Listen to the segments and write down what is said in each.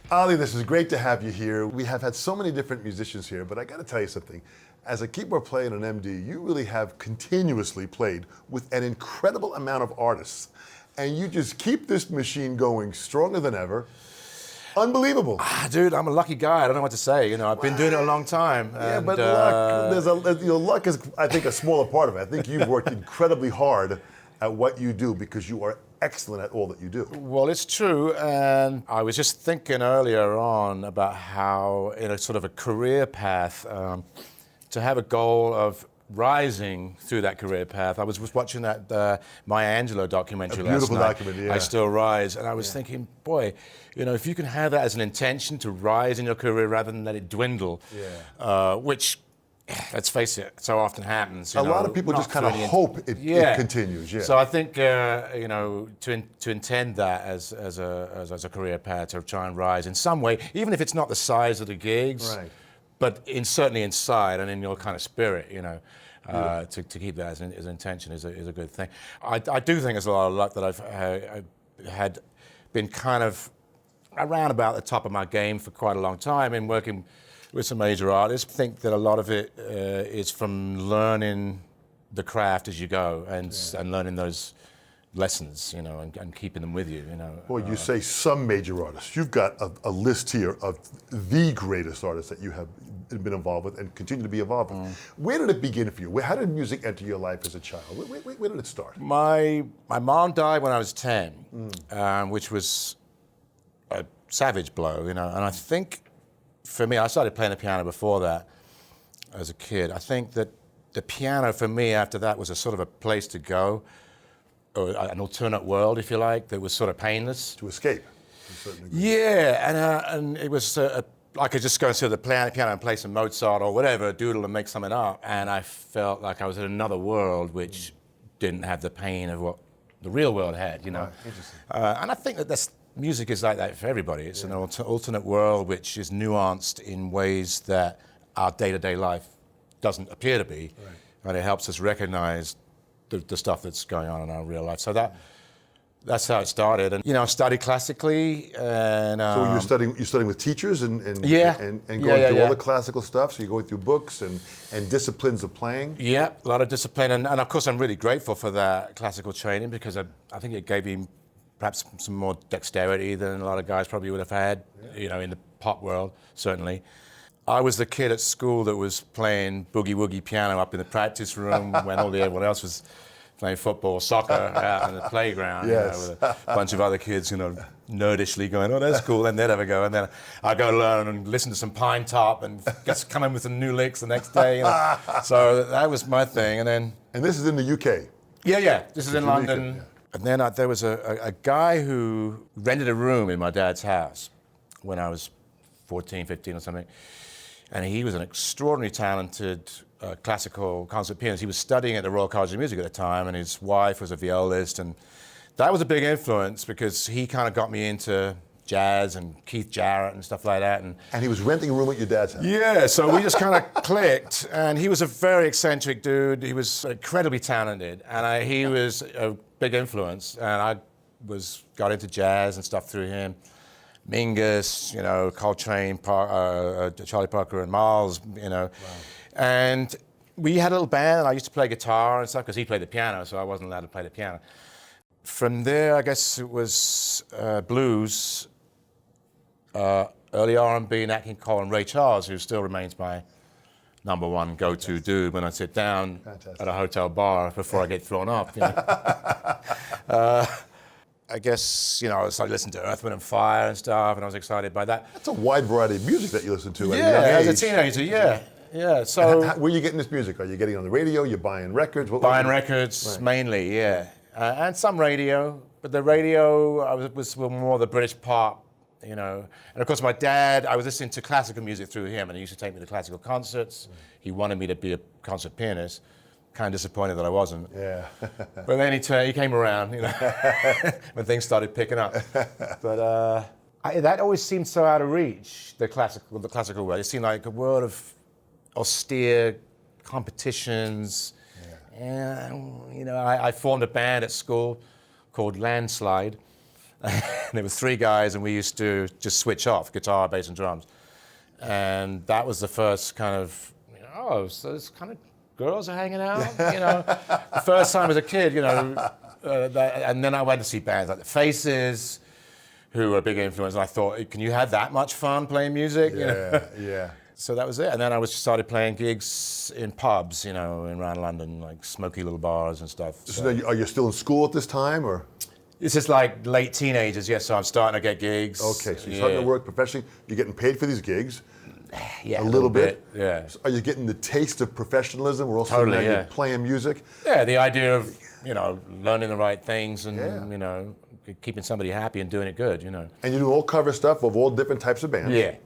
Ollie, this is great to have you here. We have had so many different musicians here, but I got to tell you something. As a keyboard player and an MD, you really have continuously played with an incredible amount of artists. And you just keep this machine going stronger than ever. Unbelievable. Dude, I'm a lucky guy. I don't know what to say. You know, I've been doing it a long time. Yeah, and, but luck, luck is, I think, a smaller part of it. I think you've worked incredibly hard at what you do because you are excellent at all that you do. Well, it's true, and I was just thinking earlier on about how, in a sort of a career path, to have a goal of rising through that career path. I was watching that Maya Angelou documentary last night. Beautiful document, yeah. I Still Rise, and I was thinking, boy, you know, if you can have that as an intention to rise in your career rather than let it dwindle, which, let's face it, so often happens. A lot of people just kind of hope it continues. Yeah. So I think you know, to intend that as a career path, to try and rise in some way, even if it's not the size of the gigs, right, but certainly inside and in your kind of spirit, you know, to keep that as an intention is a good thing. I do think there's a lot of luck that I've had been kind of around about the top of my game for quite a long time in working with some major artists. I think that a lot of it is from learning the craft as you go and learning those lessons, you know, and keeping them with you, you know. Well, you say some major artists. You've got a list here of the greatest artists that you have been involved with and continue to be involved with. Where did it begin for you? How did music enter your life as a child? Where did it start? My mom died when I was 10, which was a savage blow, you know, and I think for me, I started playing the piano before that as a kid. I think that the piano for me after that was a sort of a place to go, or an alternate world, if you like, that was sort of painless. To escape, to a certain degree. Yeah, and it was, I could just go and sit at the piano and play some Mozart or whatever, doodle and make something up, and I felt like I was in another world which didn't have the pain of what the real world had, you know. Right. Interesting. And I think that music is like that for everybody. It's an alternate world which is nuanced in ways that our day-to-day life doesn't appear to be, and it helps us recognize the stuff that's going on in our real life. So that's how it started. And you know, I studied classically, and so you're studying with teachers and going through all the classical stuff. So you're going through books and disciplines of playing. Yeah, a lot of discipline, and of course I'm really grateful for that classical training because I think it gave me perhaps some more dexterity than a lot of guys probably would have had, you know, in the pop world, certainly. I was the kid at school that was playing boogie-woogie piano up in the practice room when everyone else was playing football, soccer out in the playground, you know, with a bunch of other kids, you know, nerdishly going, oh, that's cool, and they'd ever go. And then I go learn and listen to some Pine Top and just come in with some new licks the next day. You know? So that was my thing. And this is in the UK? Yeah. This is in London. Yeah. And then there was a guy who rented a room in my dad's house when I was 14, 15 or something. And he was an extraordinarily talented classical concert pianist. He was studying at the Royal College of Music at the time, and his wife was a violist. And that was a big influence because he kind of got me into jazz and Keith Jarrett and stuff like that. And he was renting a room at your dad's house? Yeah, so we just kind of clicked. And he was a very eccentric dude. He was incredibly talented. And he was a big influence. And I got into jazz and stuff through him. Mingus, you know, Coltrane, Charlie Parker and Miles, you know. Wow. And we had a little band, and I used to play guitar and stuff because he played the piano, so I wasn't allowed to play the piano. From there, I guess it was blues, early R&B, Nat King Cole and Ray Charles, who still remains my number one go-to dude when I sit down at a hotel bar before I get thrown off. You know? I guess, you know, I started listening to Earth, Wind & Fire and stuff, and I was excited by that. That's a wide variety of music that you listen to at a young age. As a teenager, yeah. So, where are you getting this music? Are you getting it on the radio? You're buying records? Buying records, mainly, yeah. And some radio, but the radio was more the British pop, you know. And of course, my dad, I was listening to classical music through him, and he used to take me to classical concerts. He wanted me to be a concert pianist. Kind of disappointed that I wasn't. Yeah. But then he came around, you know, when things started picking up. But that always seemed so out of reach, the classical world. It seemed like a world of austere competitions. Yeah. And, you know, I formed a band at school called Landslide, And it was 3 guys, and we used to just switch off guitar, bass, and drums. And that was the first kind of, oh, so this kind of girls are hanging out, The first time as a kid, and then I went to see bands like the Faces, who were a big influence. And I thought, can you have that much fun playing music? Yeah. So that was it. And then I started playing gigs in pubs, around London, like smoky little bars and stuff. So are you still in school at this time, or? This is like late teenagers, yes. So I'm starting to get gigs. Okay, so you're starting to work professionally. You're getting paid for these gigs. Yeah, a little bit. Yeah. So are you getting the taste of professionalism? We're also Totally, you're playing music. Yeah, the idea of learning the right things and keeping somebody happy and doing it good. And you do all cover stuff of all different types of bands. Yeah.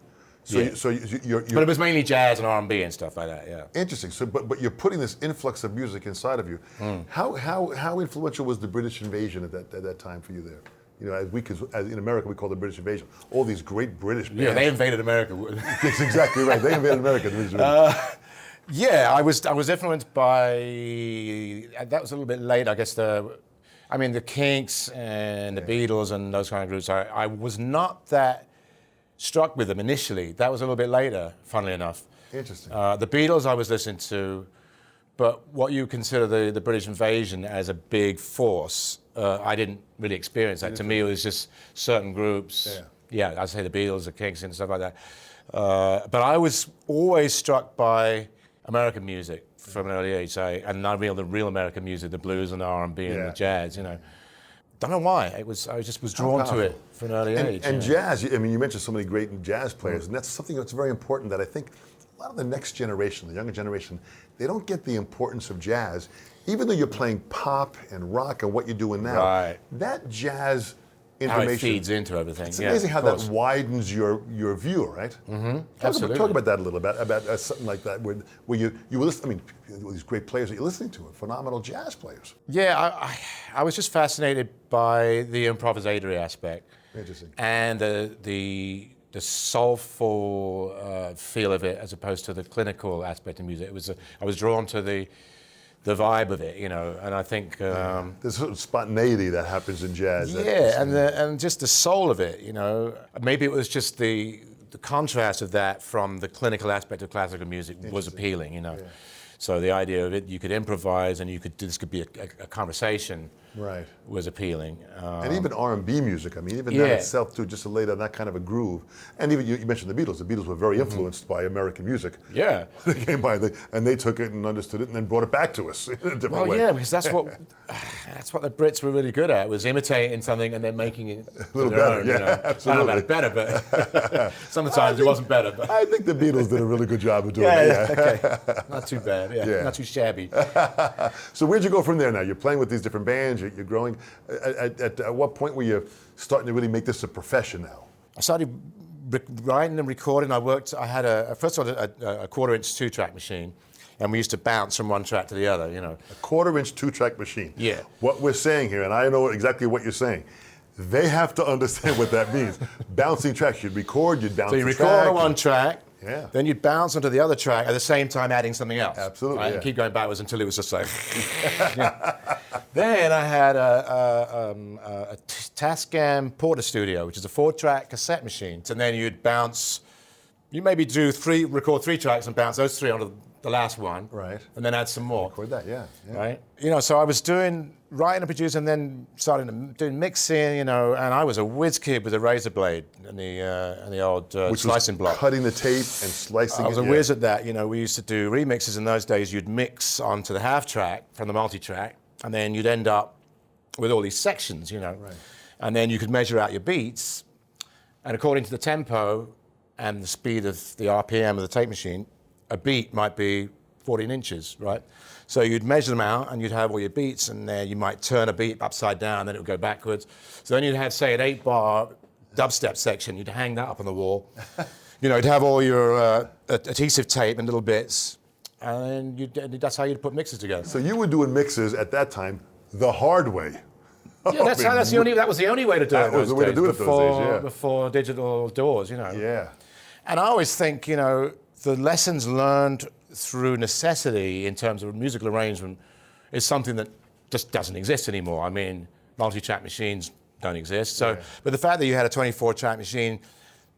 So you're But it was mainly jazz and R&B and stuff like that. Yeah. interesting. So, but you're putting this influx of music inside of you. How influential was the British invasion at that time for you there? As in America we call the British invasion. All these great British bands. Yeah, they invaded America. That's exactly right. They invaded America. Yeah, I was influenced by. That was a little bit late, I guess. The Kinks and the Beatles and those kind of groups. I was not that struck with them initially. That was a little bit later, funnily enough. Interesting. The Beatles I was listening to, but what you consider the British invasion as a big force, I didn't really experience that. To me, it was just certain groups. Yeah, I'd say the Beatles, the Kinks, and stuff like that. But I was always struck by American music from an early age, and the real American music, the blues and the R&B and the jazz. Don't know why. I just was drawn to it from an early age. And jazz. You mentioned so many great jazz players, and that's something that's very important. That I think a lot of the next generation, the younger generation, they don't get the importance of jazz. Even though you're playing pop and rock and what you're doing now, right. That jazz information, how it feeds into everything. It's amazing how that widens your view, right? Mm-hmm. Absolutely. Talk about that a little bit, about something like that, where you were listening. These great players that you're listening to are phenomenal jazz players. Yeah, I was just fascinated by the improvisatory aspect. Interesting. And the soulful feel of it, as opposed to the clinical aspect of music. I was drawn to the vibe of it, and I think there's sort of spontaneity that happens in jazz. Yeah, and just the soul of it, Maybe it was just the contrast of that from the clinical aspect of classical music was appealing, Yeah. So the idea of it, you could improvise, and this could be a conversation. Right. Was appealing. And even R&B music, even that itself too, just to lay down that kind of a groove. And even you mentioned the Beatles. The Beatles were very influenced by American music. Yeah. They came by, and they took it and understood it and then brought it back to us in a different way. Well, yeah, because that's what the Brits were really good at, was imitating something and then making it a little better, absolutely. I don't know about better, but sometimes it wasn't better. But I think the Beatles did a really good job of doing it. Okay. Not too bad, not too shabby. So where'd you go from there now? You're playing with these different bands, you're growing. At what point were you starting to really make this a profession now? I started writing and recording. I had a 1/4-inch 2-track machine, and we used to bounce from one track to the other, A 1/4-inch 2-track machine. Yeah. What we're saying here, and I know exactly what you're saying, they have to understand what that means. Bouncing tracks, you'd record, you'd bounce. So you record on one track, then you'd bounce onto the other track at the same time adding something else. Absolutely. Right? And keep going backwards until it was just like. Then I had a Tascam Porter Studio, which is a 4-track cassette machine. And then you'd bounce, you maybe record 3 tracks and bounce those 3 onto the last one. Right. And then add some more. Record that, yeah. Right? So I was writing and producing, and then starting doing mixing, and I was a whiz kid with a razor blade and the old slicing block. Cutting the tape and slicing it. I was a whiz at that. We used to do remixes in those days. You'd mix onto the half track from the multi-track, and then you'd end up with all these sections, Right. And then you could measure out your beats, and according to the tempo and the speed of the RPM of the tape machine, a beat might be 14 inches, right? So you'd measure them out, and you'd have all your beats, and then you might turn a beat upside down, then it would go backwards. So then you'd have, say, an 8-bar dubstep section. You'd hang that up on the wall. You'd have all your adhesive tape in little bits, and then that's how you'd put mixes together. So you were doing mixes at that time the hard way. Yeah, that was the only way to do it. That was the way to do it those days, before digital doors, Yeah. And I always think, the lessons learned through necessity in terms of musical arrangement is something that just doesn't exist anymore. Multi-track machines don't exist. So, Yeah. but the fact that you had a 24-track machine,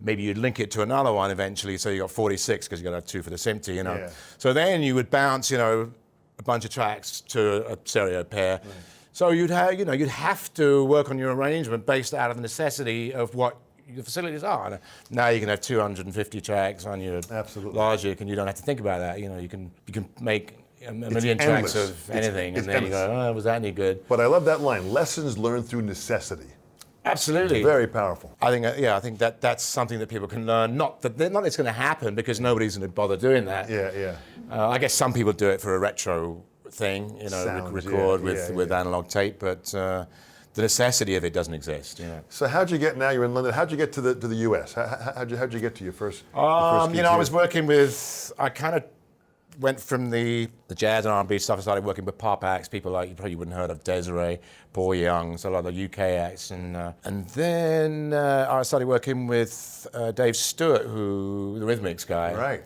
maybe you'd link it to another one eventually, so you got 46 because you got to have 2 for the SMPTE, you know. Yeah. So then you would bounce, you know, a bunch of tracks to a stereo pair. Right. So you'd have to work on your arrangement based out of the necessity of what your facilities are. And now you can have 250 tracks on your Logic, and you don't have to think about that. You know, you can make a million tracks of anything, and then you go, oh, was that any good? But I love that line, lessons learned through necessity. Absolutely. It's very powerful. I think that's something that people can learn. Not that it's going to happen, because nobody's going to bother doing that. Yeah. I guess some people do it for a retro thing, you know, Sounds, record with analog tape, but the necessity of it doesn't exist. You know. So how'd you get? Now you're in London. How'd you get to the U.S.? How'd you get to your first? You know, I was working with. I kind of went from the jazz and R&B stuff. I started working with pop acts, people like you probably wouldn't heard of Desiree, Paul Young, so a lot of the UK acts, and then I started working with Dave Stewart, who the Rhythmics guy. Right.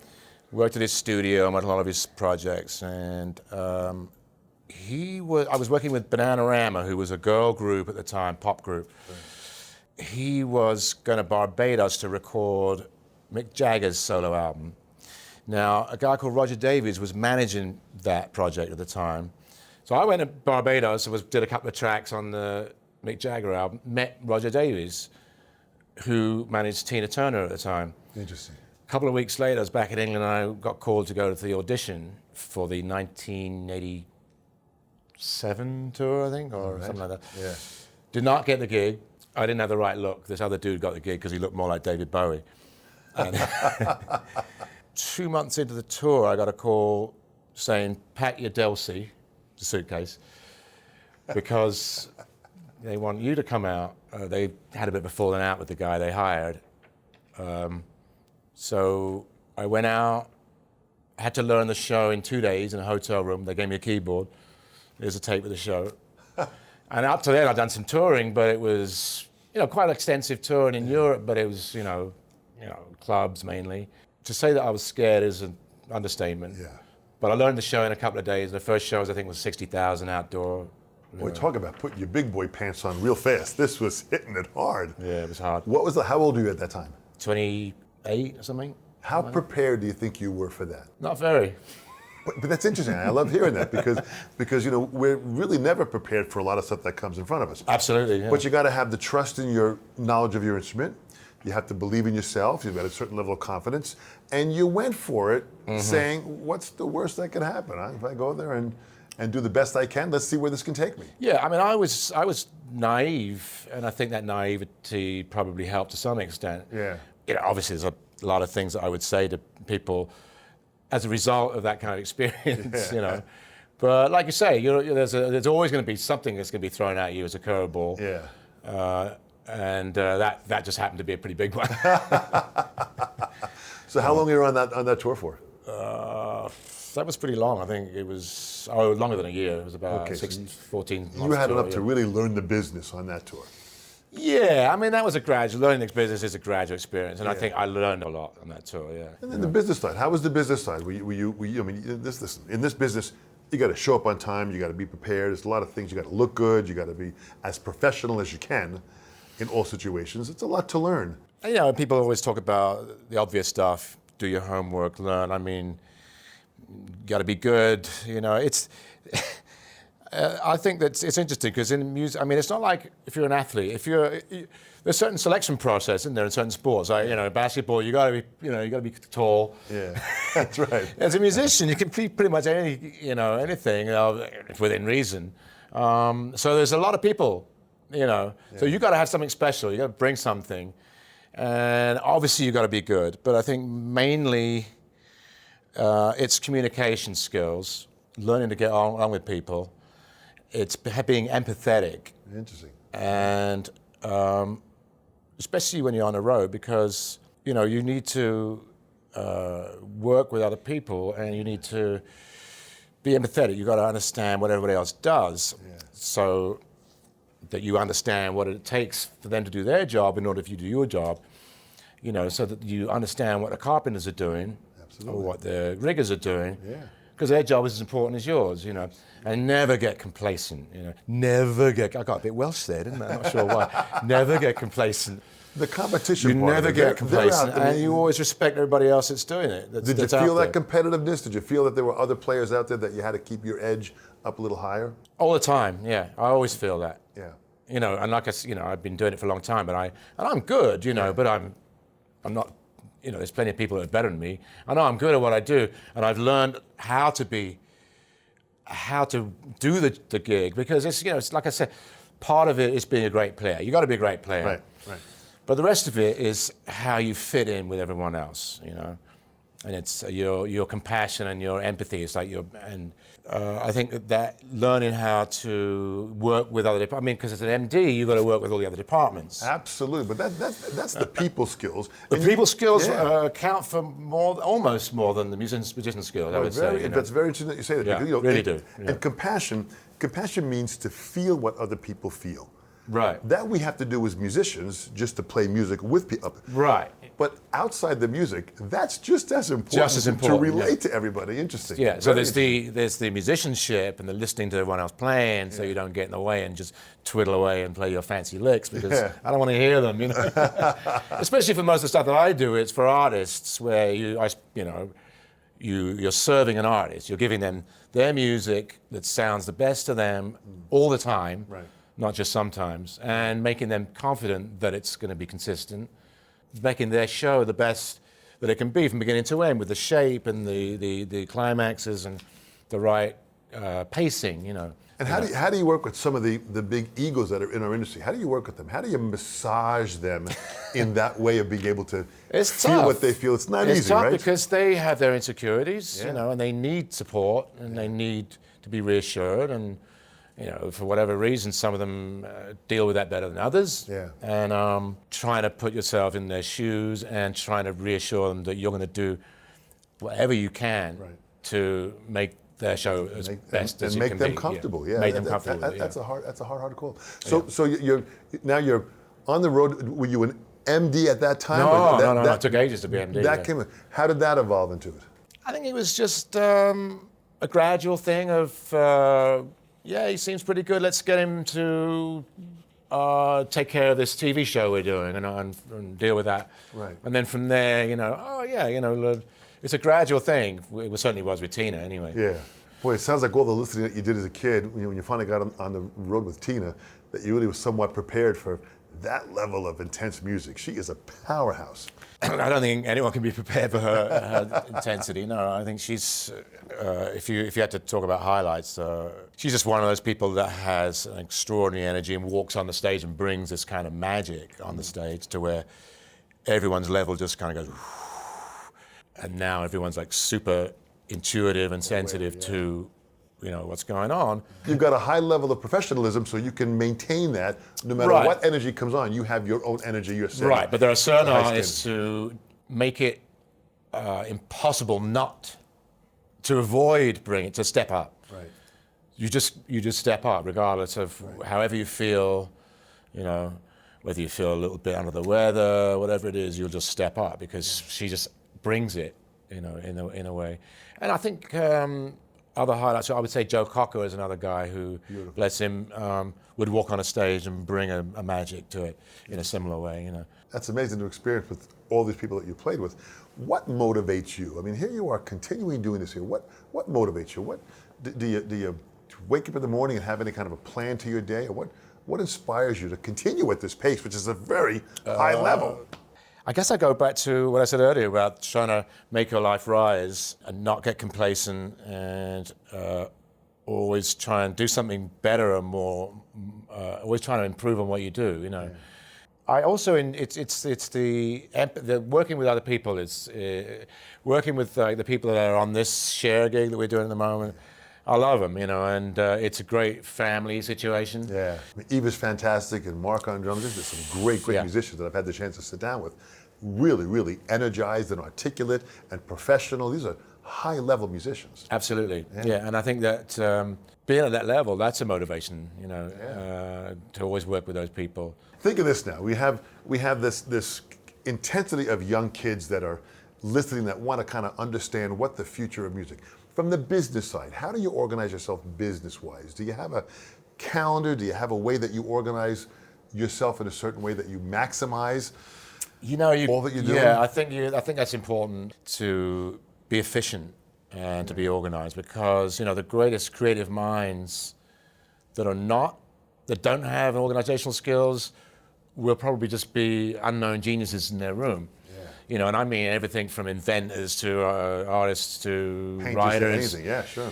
Worked at his studio and went to a lot of his projects, and I was working with Bananarama, who was a girl group at the time, pop group. Right. He was going to Barbados to record Mick Jagger's solo album. Now, a guy called Roger Davies was managing that project at the time. So I went to Barbados and did a couple of tracks on the Mick Jagger album, met Roger Davies, who managed Tina Turner at the time. Interesting. A couple of weeks later, I was back in England, and I got called to go to the audition for the 1987 tour, I think, or something like that. Yeah. Did not get the gig. I didn't have the right look. This other dude got the gig because he looked more like David Bowie. And 2 months into the tour, I got a call saying, pack your Delsey, the suitcase, because they want you to come out. They had a bit of a falling out with the guy they hired. So I went out, I had to learn the show in 2 days in a hotel room. They gave me a keyboard. There's a tape of the show. And up to then, I'd done some touring, but it was, you know, quite an extensive touring in Europe, but it was, you know, clubs mainly. To say that I was scared is an understatement. Yeah. But I learned the show in a couple of days. The first shows, I think, was 60,000 outdoor. Boy, talk about putting your big boy pants on real fast. This was hitting it hard. Yeah, it was hard. How old were you at that time? 28 or something. How prepared do you think you were for that? Not very. But that's interesting. I love hearing that because you know, we're really never prepared for a lot of stuff that comes in front of us. Absolutely. Yeah. But you got to have the trust in your knowledge of your instrument. You have to believe in yourself. You've got a certain level of confidence, and you went for it, saying, "What's the worst that could happen? If I go there and do the best I can, let's see where this can take me." Yeah, I mean, I was naive, and I think that naivety probably helped to some extent. Yeah. You know, obviously, there's a lot of things that I would say to people as a result of that kind of experience. You know, but like you say, there's always going to be something that's going to be thrown at you as a curveball. Yeah. And that just happened to be a pretty big one. So how long were you on that tour for? That was pretty long. I think it was longer than a year. It was about 14 months. You had enough to really learn the business on that tour. Yeah, I mean, that was learning the business is a graduate experience, and I think I learned a lot on that tour, yeah. And then the business side, how was the business side? I mean, in this business, you got to show up on time, you got to be prepared, there's a lot of things, you got to look good, you got to be as professional as you can in all situations. It's a lot to learn. And, you know, people always talk about the obvious stuff, do your homework, learn. I mean, you got to be good, you know, it's... I think that it's interesting because in music, I mean, it's not like if you're an athlete. There's certain selection process in there in certain sports. Like, you know, basketball, you got to be tall. Yeah, that's right. As a musician, you can be pretty much anything within reason. So there's a lot of people, you know. Yeah. So you got to have something special. You got to bring something, and obviously you got to be good. But I think mainly it's communication skills, learning to get on with people. It's being empathetic. Interesting. And especially when you're on the road, because you know you need to work with other people, and you need to be empathetic. You got to understand what everybody else does, so that you understand what it takes for them to do their job in order for you to do your job. You know, so that you understand what the carpenters are doing, or what the riggers are doing. Yeah. because their job is as important as yours, you know. And never get complacent, you know. Never get, I got a bit Welsh there, didn't I? I'm not sure why. Never get complacent. The competition You part never of it, get complacent, and you always respect everybody else that's doing it. Did you feel that competitiveness? Did you feel that there were other players out there that you had to keep your edge up a little higher? All the time, yeah. I always feel that. Yeah. You know, and like I said, you know, I've been doing it for a long time, but I'm good, you know, but I'm not, you know, there's plenty of people that are better than me. I know I'm good at what I do, and I've learned how to do the gig, because it's, you know, it's like I said, part of it is being a great player. You got to be a great player. Right, right. But the rest of it is how you fit in with everyone else, you know. And it's your compassion and your empathy. It's like I think that learning how to work with other departments. I mean, because as an MD, you've got to work with all the other departments. Absolutely, but that's the people skills. The people skills count for almost more than the musician skills, I would say. You know? That's very interesting that you say that. Yeah, because, you know, really do. Yeah. And compassion means to feel what other people feel. Right. That we have to do as musicians, just to play music with people. Right. But outside the music, that's just as important, to relate to everybody. Interesting. Yeah. So there's the musicianship and the listening to everyone else playing, so you don't get in the way and just twiddle away and play your fancy licks, because I don't want to hear them. You know. Especially for most of the stuff that I do, it's for artists where you're serving an artist. You're giving them their music that sounds the best to them all the time. Right. Not just sometimes, and making them confident that it's going to be consistent, making their show the best that it can be from beginning to end, with the shape and the climaxes and the right pacing, you know. And how do you work with some of the big egos that are in our industry? How do you work with them? How do you massage them in that way of being able to feel what they feel? It's not easy, right? It's tough because they have their insecurities, you know, and they need support, and they need to be reassured, and you know, for whatever reason, some of them deal with that better than others. Yeah. And trying to put yourself in their shoes and trying to reassure them that you're going to do whatever you can to make their show as best as it can be. And make them comfortable. Yeah. Make them comfortable. That's a hard call. So you're on the road. Were you an MD at that time? No. It took ages to be MD. How did that evolve into it? I think it was just a gradual thing of. Yeah, he seems pretty good. Let's get him to take care of this TV show we're doing and deal with that. Right. And then from there, you know, it's a gradual thing. It certainly was with Tina, anyway. Yeah. Boy, it sounds like all the listening that you did as a kid, when you finally got on the road with Tina, that you really were somewhat prepared for that level of intense music. She is a powerhouse. I don't think anyone can be prepared for her intensity. No, I think she's, if you had to talk about highlights, she's just one of those people that has an extraordinary energy and walks on the stage and brings this kind of magic on the stage to where everyone's level just kind of goes, and now everyone's like super intuitive and sensitive to, you know, what's going on. You've got a high level of professionalism, so you can maintain that no matter what energy comes on. You have your own energy yourself. Right, but there are certain artists who make it impossible not to avoid to step up. Right. You just step up, regardless of however you feel, you know, whether you feel a little bit under the weather, whatever it is, you'll just step up, because she just brings it, you know, in a way. And I think other highlights, so I would say Joe Cocker is another guy who, bless him, would walk on a stage and bring a magic to it in a similar way, you know. That's amazing to experience with all these people that you played with. What motivates you? I mean, here you are continuing doing this here. What motivates you? Do you wake up in the morning and have any kind of a plan to your day? Or what inspires you to continue at this pace, which is a very high level? I guess I go back to what I said earlier about trying to make your life rise and not get complacent, and always try and do something better and more, always trying to improve on what you do, you know. Yeah. I also, it's the working with other people, is working with the people that are on this Cher gig that we're doing at the moment. I love them, you know, and it's a great family situation. Yeah, I mean, Eva's fantastic, and Mark on drums. There's some great musicians that I've had the chance to sit down with. Really, really energized and articulate and professional. These are high-level musicians. Absolutely, yeah. And I think that being at that level, that's a motivation, you know, to always work with those people. Think of this now. We have this intensity of young kids that are listening, that want to kind of understand what the future of music. From the business side, how do you organize yourself business-wise? Do you have a calendar? Do you have a way that you organize yourself in a certain way that you maximize all that you're doing? Yeah, I think that's important to be efficient and to be organized, because the greatest creative minds that don't have organizational skills will probably just be unknown geniuses in their room. And I mean everything from inventors to artists to Painters, writers. anything. Yeah, sure.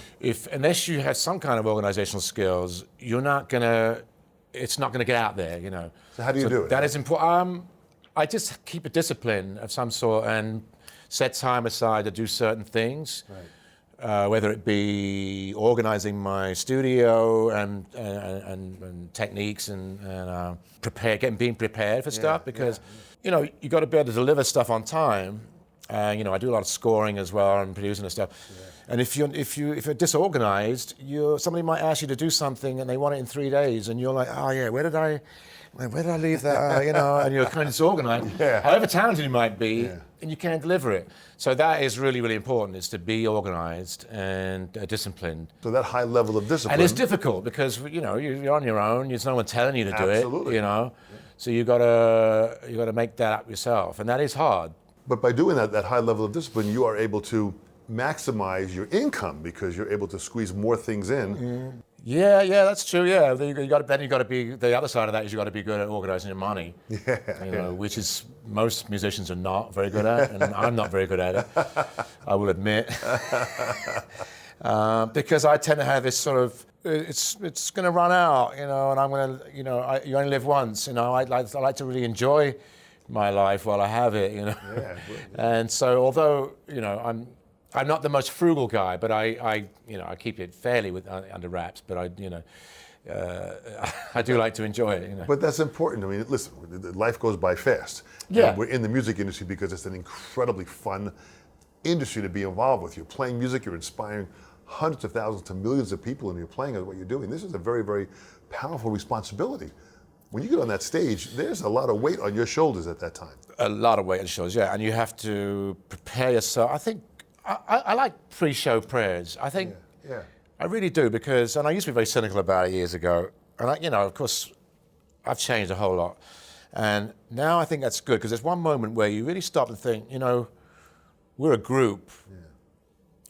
Unless you have some kind of organizational skills, it's not gonna get out there. So how do you do it? That is important. I just keep a discipline of some sort and set time aside to do certain things. Right. Whether it be organizing my studio and techniques and being prepared for stuff, because you got to be able to deliver stuff on time. I do a lot of scoring as well and producing and stuff. Yeah. And if you're disorganized, somebody might ask you to do something and they want it in 3 days, and you're like, oh yeah, where did I leave that? And you're kind of disorganized. Yeah. However talented you might be, and you can't deliver it. So that is really, really important, is to be organized and disciplined. So that high level of discipline. And it's difficult because you're on your own. There's no one telling you to do Absolutely. it. So you gotta make that up yourself, and that is hard. But by doing that high level of discipline, you are able to maximize your income because you're able to squeeze more things in. Yeah, that's true. Yeah, then you got to be, the other side of that is you got to be good at organizing your money. Which is most musicians are not very good at, and I'm not very good at it, I will admit. Because I tend to have this sort of, it's going to run out, and I'm going to, you only live once, I like to really enjoy my life while I have it, Yeah. And so although, I'm not the most frugal guy, but I keep it fairly under wraps, but I do like to enjoy it, But that's important. I mean, listen, life goes by fast. Yeah. And we're in the music industry because it's an incredibly fun industry to be involved with. You're playing music, you're inspiring hundreds of thousands to millions of people, and you're playing what you're doing. This is a very, very powerful responsibility. When you get on that stage, there's a lot of weight on your shoulders at that time. A lot of weight on your shoulders, yeah, and you have to prepare yourself. I think I like pre-show prayers. I think I really do, because, and I used to be very cynical about it years ago, and of course, I've changed a whole lot, and now I think that's good, because there's one moment where you really stop and think, we're a group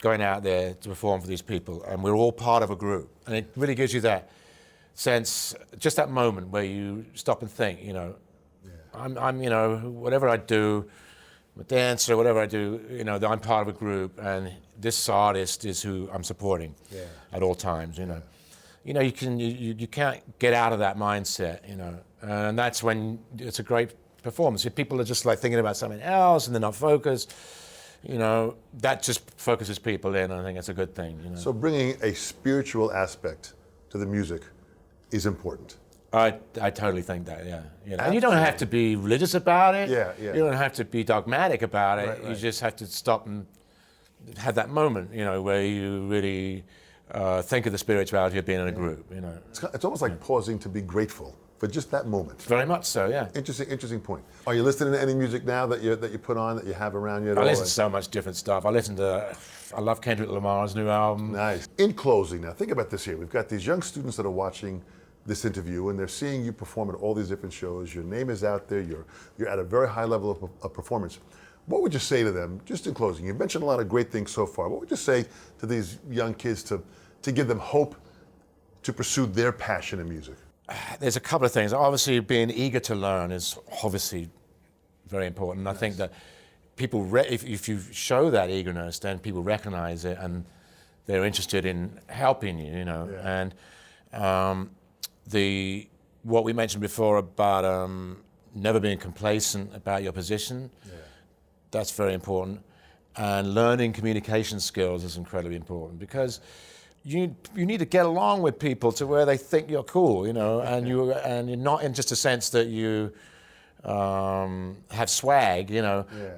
going out there to perform for these people, and we're all part of a group, and it really gives you that sense, just that moment where you stop and think, I'm whatever I do, I'm a dancer, whatever I do, I'm part of a group, and this artist is who I'm supporting at all times, you can't get out of that mindset, and that's when it's a great performance. If people are just like thinking about something else and they're not focused, that just focuses people in. I think it's a good thing. So bringing a spiritual aspect to the music is important. I totally think that, yeah. And you don't have to be religious about it. Yeah. You don't have to be dogmatic about it. Right. You just have to stop and have that moment, where you really think of the spirituality of being in a group. It's almost like pausing to be grateful for just that moment. Very much so, yeah. Interesting point. Are you listening to any music now that you put on, that you have around you at all? I listen to so much different stuff. I love Kendrick Lamar's new album. Nice. In closing, now think about this here. We've got these young students that are watching this interview, and they're seeing you perform at all these different shows. Your name is out there. You're at a very high level of performance. What would you say to them, just in closing? You've mentioned a lot of great things so far. What would you say to these young kids to give them hope to pursue their passion in music? There's a couple of things. Obviously, being eager to learn is obviously very important. Nice. I think that people, if you show that eagerness, then people recognize it and they're interested in helping you, And what we mentioned before about never being complacent about your position, that's very important. And learning communication skills is incredibly important, because you need to get along with people to where they think you're cool, and you're not in just a sense that you have swag,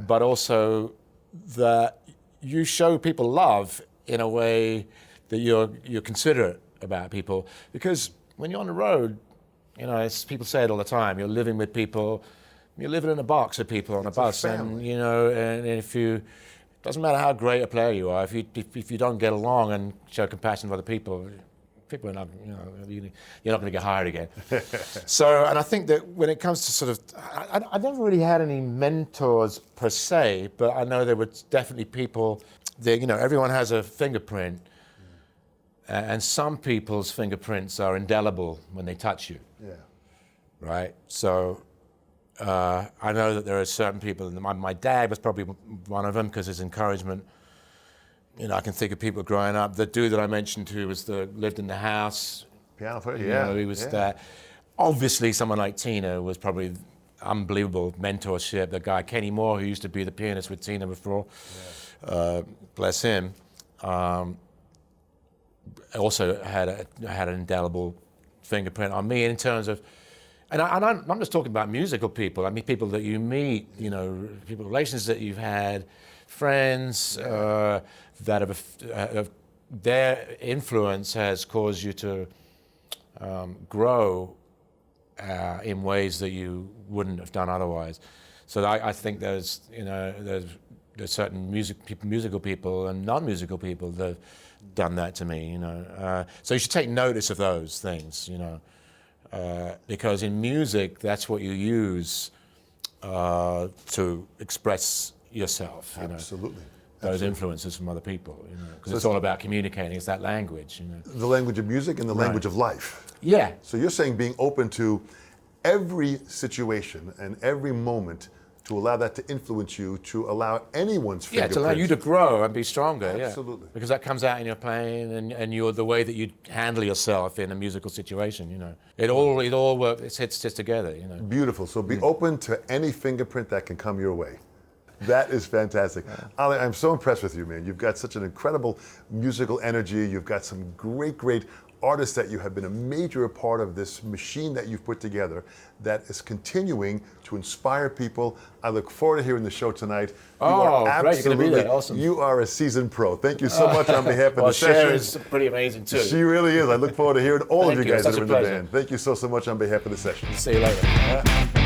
but also that you show people love in a way that you're considerate about people. Because when you're on the road, people say it all the time, you're living with people, you're living in a box with people on a bus, and and if you doesn't matter how great a player you are, if you don't get along and show compassion for other people are not, you're not going to get hired again. So, and I think that when it comes to sort of, I never really had any mentors per se, but I know there were definitely people that, everyone has a fingerprint, and some people's fingerprints are indelible when they touch you. Yeah. Right? So, I know that there are certain people, and my dad was probably one of them because his encouragement. I can think of people growing up. The dude that I mentioned who lived in the house. Piano player, yeah. He was that. Obviously, someone like Tina was probably unbelievable mentorship. The guy Kenny Moore, who used to be the pianist with Tina before, bless him, also had an indelible fingerprint on me in terms of. And I'm just talking about musical people. I mean, people that you meet, people, relations that you've had, friends that have their influence has caused you to grow in ways that you wouldn't have done otherwise. So I think there's certain musical people and non-musical people that have done that to me. So you should take notice of those things. Because in music, that's what you use to express yourself. Absolutely. Those influences from other people, because it's all about communicating. It's that language, The language of music and the language of life. Yeah. So you're saying being open to every situation and every moment to allow that to influence you, to allow anyone's fingerprint. To allow you to grow and be stronger. Absolutely. Yeah. Because that comes out in your playing and you're the way that you handle yourself in a musical situation. It all works. It sits together. Beautiful. So be open to any fingerprint that can come your way. That is fantastic. Ollie, I'm so impressed with you, man. You've got such an incredible musical energy. You've got some great artists that you have been a major part of this machine that you've put together that is continuing to inspire people. I look forward to hearing the show tonight. Great, you're going to be there. Awesome. You are a seasoned pro. Thank you so much on behalf of the session. Cher is pretty amazing too. She really is. I look forward to hearing all of you guys that are in the pleasure. band. Thank you so much on behalf of the session. See you later.